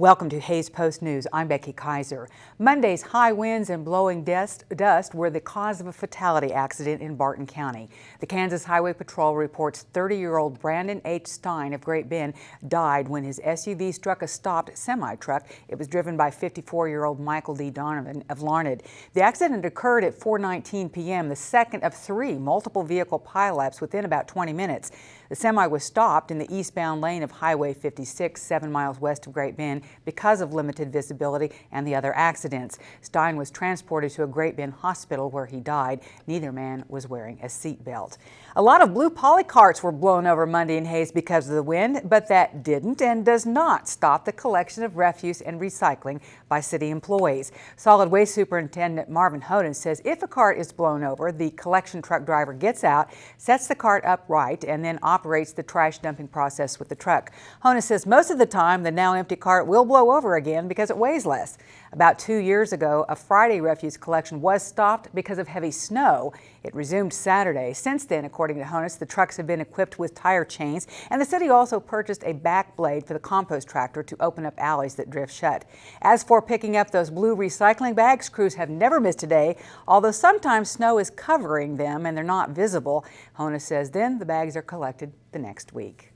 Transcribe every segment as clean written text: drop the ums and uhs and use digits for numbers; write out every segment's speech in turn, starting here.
Welcome to Hays Post News. I'm Becky Kaiser. Monday's high winds and blowing dust were the cause of a fatality accident in Barton County. The Kansas Highway Patrol reports 30-year-old Brandon H. Stein of Great Bend died when his SUV struck a stopped semi-truck. It was driven by 54-year-old Michael D. Donovan of Larned. The accident occurred at 4:19 p.m., the second of three multiple vehicle pileups within about 20 minutes. The semi was stopped in the eastbound lane of Highway 56, 7 miles west of Great Bend, because of limited visibility and the other accidents. Stein was transported to a Great Bend hospital where he died. Neither man was wearing a seatbelt. A lot of blue poly carts were blown over Monday in Hays because of the wind, but that didn't and does not stop the collection of refuse and recycling by city employees. Solid Waste Superintendent Marvin Hoden says if a cart is blown over, the collection truck driver gets out, sets the cart upright, and then operates the trash dumping process with the truck. Hoden says most of the time the now empty cart will blow over again because it weighs less. About 2 years ago, a Friday refuse collection was stopped because of heavy snow. It resumed Saturday. Since then, according to Honus, the trucks have been equipped with tire chains, and the city also purchased a back blade for the compost tractor to open up alleys that drift shut. As for picking up those blue recycling bags, crews have never missed a day, although sometimes snow is covering them and they're not visible. Honus says then the bags are collected the next week.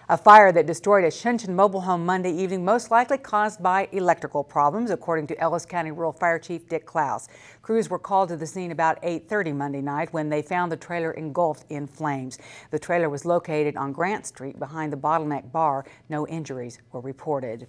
A fire that destroyed a Shinshin mobile home Monday evening most likely caused by electrical problems, according to Ellis County Rural Fire Chief Dick Klaus. Crews were called to the scene about 8:30 Monday night when they found the trailer engulfed in flames. The trailer was located on Grant Street behind the Bottleneck Bar. No injuries were reported.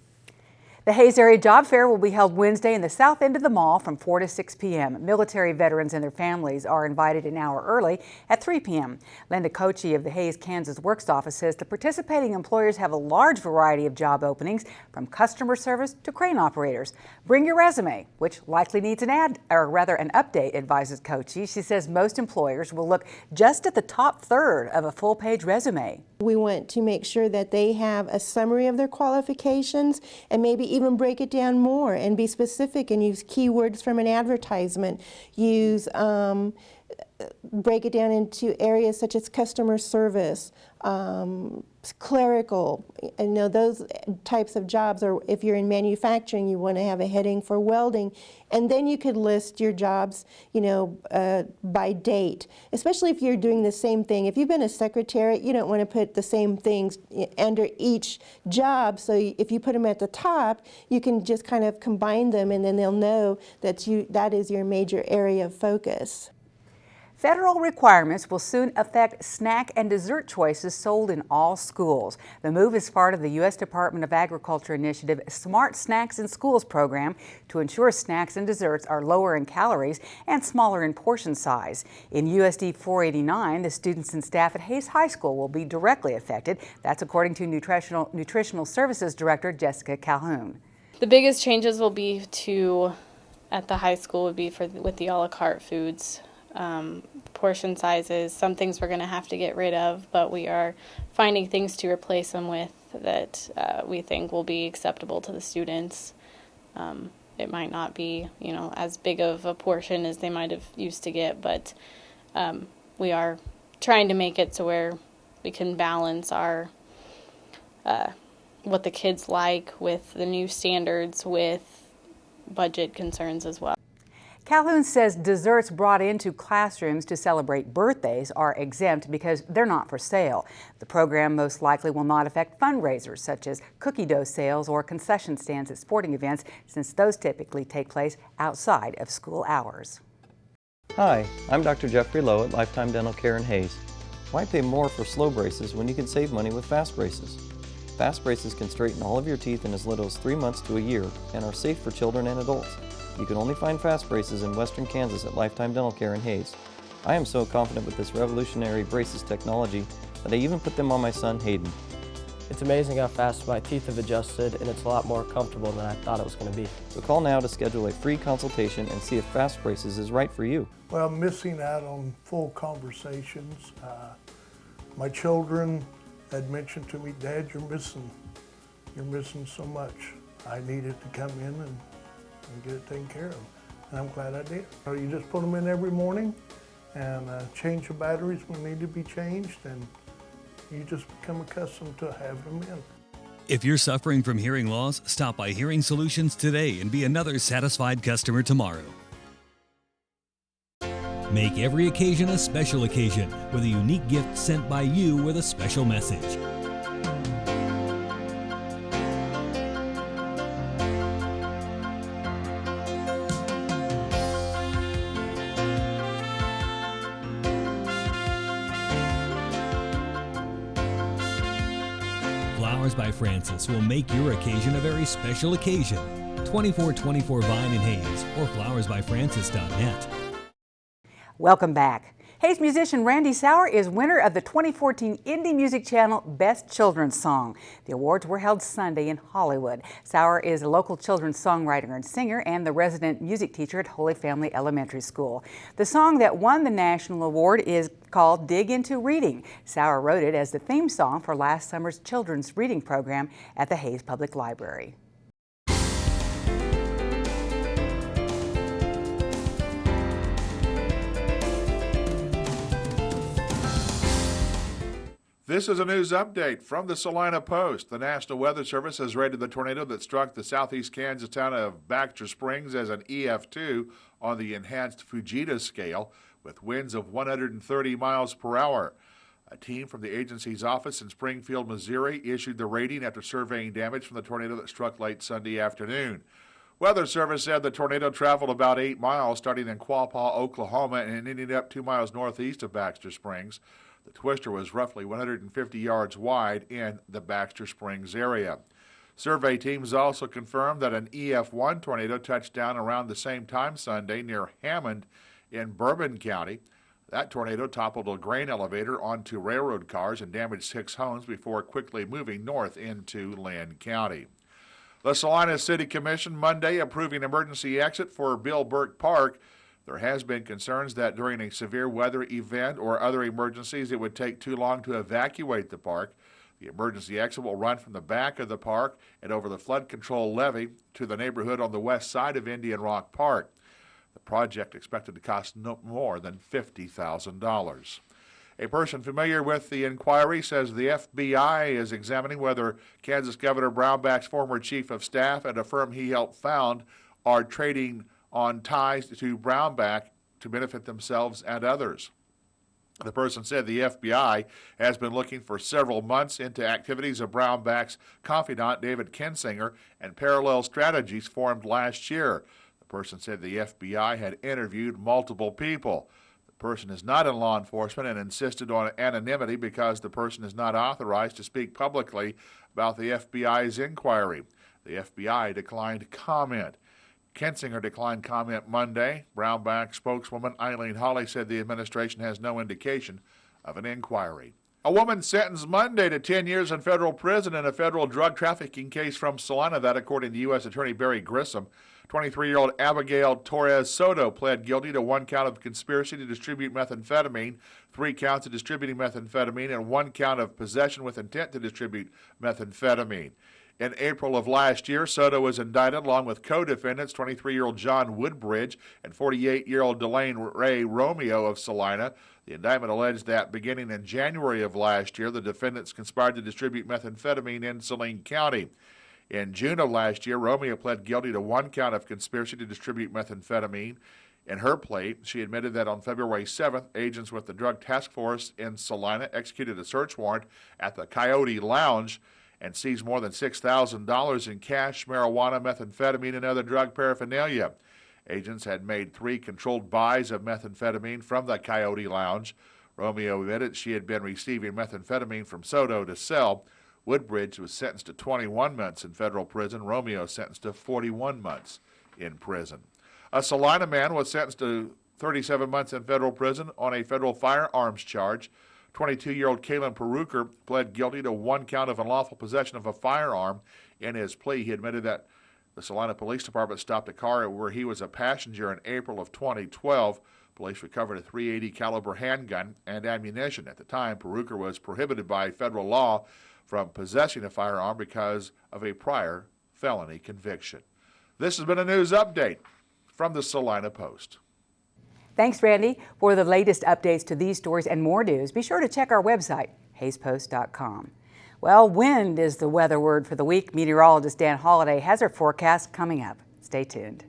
The Hays Area Job Fair will be held Wednesday in the south end of the mall from 4 to 6 p.m. Military veterans and their families are invited an hour early at 3 p.m. Linda Kochi of the Hays, Kansas Works Office says the participating employers have a large variety of job openings, from customer service to crane operators. Bring your resume, which likely needs an update, advises Kochi. She says most employers will look just at the top third of a full-page resume. We want to make sure that they have a summary of their qualifications and maybe even break it down more and be specific and use keywords from an advertisement. Break it down into areas such as customer service, clerical. Those types of jobs, or if you're in manufacturing, you want to have a heading for welding, and then you could list your jobs, by date. Especially if you're doing the same thing. If you've been a secretary, you don't want to put the same things under each job. So if you put them at the top, you can just kind of combine them, and then they'll know that that is your major area of focus. Federal requirements will soon affect snack and dessert choices sold in all schools. The move is part of the U.S. Department of Agriculture initiative Smart Snacks in Schools program to ensure snacks and desserts are lower in calories and smaller in portion size. In USD 489, the students and staff at Hays High School will be directly affected. That's according to Nutritional Services Director Jessica Calhoun. The biggest changes will be at the high school would be with the a la carte foods. Portion sizes, some things we're going to have to get rid of, but we are finding things to replace them with that we think will be acceptable to the students. It might not be, as big of a portion as they might have used to get, but we are trying to make it so where we can balance our what the kids like with the new standards with budget concerns as well. Calhoun says desserts brought into classrooms to celebrate birthdays are exempt because they're not for sale. The program most likely will not affect fundraisers such as cookie dough sales or concession stands at sporting events, since those typically take place outside of school hours. Hi, I'm Dr. Jeffrey Lowe at Lifetime Dental Care in Hays. Why pay more for slow braces when you can save money with fast braces? Fast braces can straighten all of your teeth in as little as 3 months to a year and are safe for children and adults. You can only find fast braces in western Kansas at Lifetime Dental Care in Hays. I am so confident with this revolutionary braces technology that I even put them on my son Hayden. It's amazing how fast my teeth have adjusted, and it's a lot more comfortable than I thought it was going to be. So call now to schedule a free consultation and see if fast braces is right for you. Well, missing out on full conversations. My children had mentioned to me, Dad, you're missing so much. I needed to come in and get it taken care of, and I'm glad I did. You just put them in every morning and change the batteries when they need to be changed, and you just become accustomed to having them in. If you're suffering from hearing loss, stop by Hearing Solutions today and be another satisfied customer tomorrow. Make every occasion a special occasion with a unique gift sent by you with a special message. Flowers by Francis will make your occasion a very special occasion. 2424 Vine in Hayes or flowersbyfrancis.net. Welcome back. Hayes musician Randy Sauer is winner of the 2014 Indie Music Channel Best Children's Song. The awards were held Sunday in Hollywood. Sauer is a local children's songwriter and singer and the resident music teacher at Holy Family Elementary School. The song that won the national award is called Dig Into Reading. Sauer wrote it as the theme song for last summer's children's reading program at the Hayes Public Library. This is a news update from the Salina Post. The National Weather Service has rated the tornado that struck the southeast Kansas town of Baxter Springs as an EF2 on the enhanced Fujita scale, with winds of 130 miles per hour. A team from the agency's office in Springfield, Missouri, issued the rating after surveying damage from the tornado that struck late Sunday afternoon. Weather Service said the tornado traveled about 8 miles, starting in Quapaw, Oklahoma, and ending up 2 miles northeast of Baxter Springs. The twister was roughly 150 yards wide in the Baxter Springs area. Survey teams also confirmed that an EF1 tornado touched down around the same time Sunday near Hammond in Bourbon County. That tornado toppled a grain elevator onto railroad cars and damaged 6 homes before quickly moving north into Lynn County. The Salina City Commission Monday approving emergency exit for Bill Burke Park. There has been concerns that during a severe weather event or other emergencies, it would take too long to evacuate the park. The emergency exit will run from the back of the park and over the flood control levee to the neighborhood on the west side of Indian Rock Park. The project expected to cost no more than $50,000. A person familiar with the inquiry says the FBI is examining whether Kansas Governor Brownback's former chief of staff and a firm he helped found are trading on ties to Brownback to benefit themselves and others. The person said the FBI has been looking for several months into activities of Brownback's confidant David Kinsinger and parallel strategies formed last year. The person said the FBI had interviewed multiple people. The person is not in law enforcement and insisted on anonymity because the person is not authorized to speak publicly about the FBI's inquiry. The FBI declined comment. Kinsinger declined comment Monday. Brownback spokeswoman Eileen Hawley said the administration has no indication of an inquiry. A woman sentenced Monday to 10 years in federal prison in a federal drug trafficking case from Salina. That, according to U.S. Attorney Barry Grissom. 23-year-old Abigail Torres Soto pled guilty to 1 count of conspiracy to distribute methamphetamine, 3 counts of distributing methamphetamine, and 1 count of possession with intent to distribute methamphetamine. In April of last year, Soto was indicted along with co-defendants 23-year-old John Woodbridge and 48-year-old Delane Ray Romeo of Salina. The indictment alleged that beginning in January of last year, the defendants conspired to distribute methamphetamine in Saline County. In June of last year, Romeo pled guilty to 1 count of conspiracy to distribute methamphetamine. In her plea, she admitted that on February 7th, agents with the Drug Task Force in Salina executed a search warrant at the Coyote Lounge and seized more than $6,000 in cash, marijuana, methamphetamine, and other drug paraphernalia. Agents had made 3 controlled buys of methamphetamine from the Coyote Lounge. Romeo admitted she had been receiving methamphetamine from Soto to sell. Woodbridge was sentenced to 21 months in federal prison. Romeo sentenced to 41 months in prison. A Salina man was sentenced to 37 months in federal prison on a federal firearms charge. 22-year-old Kalen Peruker pled guilty to 1 count of unlawful possession of a firearm. In his plea, he admitted that the Salina Police Department stopped a car where he was a passenger in April of 2012. Police recovered a .380 caliber handgun and ammunition. At the time, Peruker was prohibited by federal law from possessing a firearm because of a prior felony conviction. This has been a news update from the Salina Post. Thanks, Randy. For the latest updates to these stories and more news, be sure to check our website, hayespost.com. Well, wind is the weather word for the week. Meteorologist Dan Holliday has her forecast coming up. Stay tuned.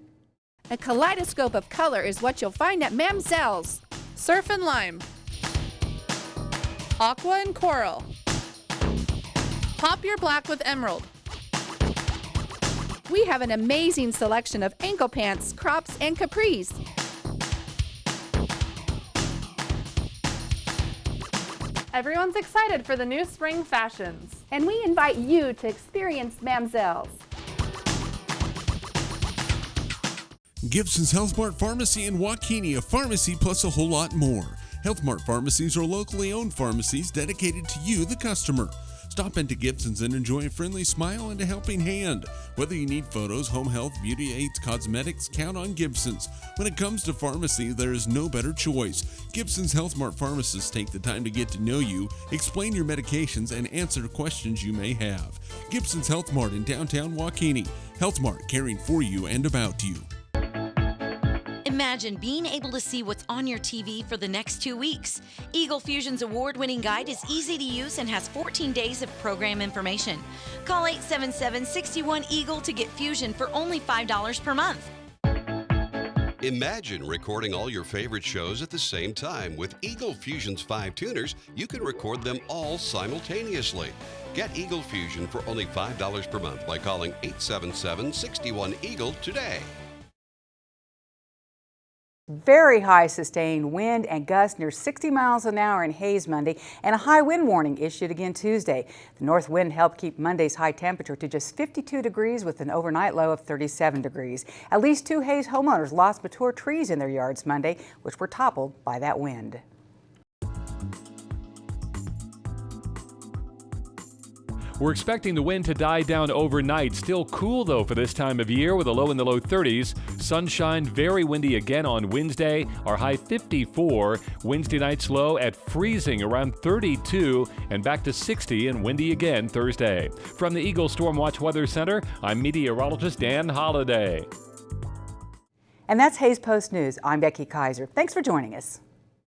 A kaleidoscope of color is what you'll find at Mamzell's. Surf and lime, aqua and coral, pop your black with emerald. We have an amazing selection of ankle pants, crops, and capris. Everyone's excited for the new spring fashions. And we invite you to experience Mamzell's. Gibson's Health Mart Pharmacy in Waukene, a pharmacy plus a whole lot more. Health Mart pharmacies are locally owned pharmacies dedicated to you, the customer. Stop into Gibson's and enjoy a friendly smile and a helping hand. Whether you need photos, home health, beauty aids, cosmetics, count on Gibson's. When it comes to pharmacy, there is no better choice. Gibson's Health Mart pharmacists take the time to get to know you, explain your medications, and answer questions you may have. Gibson's Health Mart in downtown Waukene. Health Mart, caring for you and about you. Imagine being able to see what's on your TV for the next 2 weeks. Eagle Fusion's award-winning guide is easy to use and has 14 days of program information. Call 877-61-EAGLE to get Fusion for only $5 per month. Imagine recording all your favorite shows at the same time. With Eagle Fusion's 5 tuners, you can record them all simultaneously. Get Eagle Fusion for only $5 per month by calling 877-61-EAGLE today. Very high sustained wind and gusts near 60 miles an hour in Hays Monday, and a high wind warning issued again Tuesday. The north wind helped keep Monday's high temperature to just 52 degrees with an overnight low of 37 degrees. At least 2 Hays homeowners lost mature trees in their yards Monday, which were toppled by that wind. We're expecting the wind to die down overnight. Still cool, though, for this time of year with a low in the low 30s. Sunshine, very windy again on Wednesday. Our high 54. Wednesday night's low at freezing around 32 and back to 60 and windy again Thursday. From the Eagle Storm Watch Weather Center, I'm meteorologist Dan Holliday. And that's Hays Post News. I'm Becky Kaiser. Thanks for joining us.